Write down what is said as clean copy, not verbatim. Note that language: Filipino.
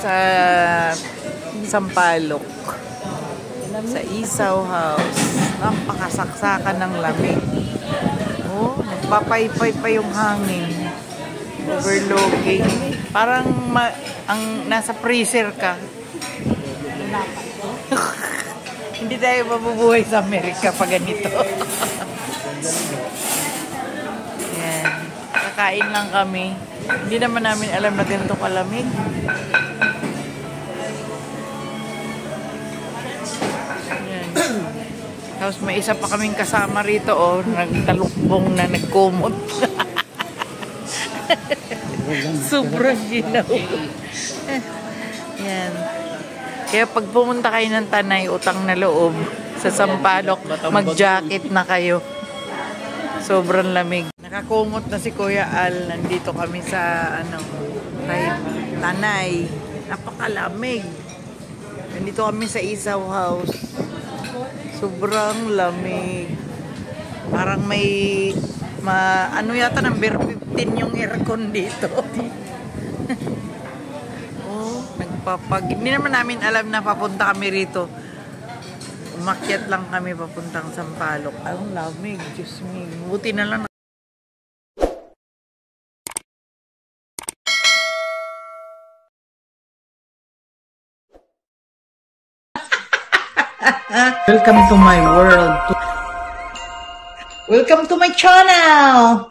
sa Sampaloc. Sa Isaw House. Napakasaksakan ng lamig. Oh, nagpapaypay pa yung hangin. Overlooking. Parang ang nasa freezer ka. Hindi tayo mabubuhay sa Amerika pag ganito. Yan. Kakain lang kami. Hindi naman namin alam na ganito kalamig. Yan. Tapos may isa pa kaming kasama rito, oh, nagtalukbong na nagkumot. Sobrang ginaw. Yan. Kaya pag pumunta kayo ng Tanay, utang na loob, sa Sampaloc, mag-jacket na kayo. Sobrang lamig. Nakakumot na si Kuya Al. Nandito kami sa kay Tanay. Napakalamig. Nandito kami sa Isaw House. Sobrang lamig. Parang may ano yata, number 15 yung aircon dito. Hindi naman namin alam na papunta kami rito. Umakyat lang kami papuntang Sampaloc. Ang lamig, Diyos me. Buti na lang. Welcome to my world. Welcome to my channel.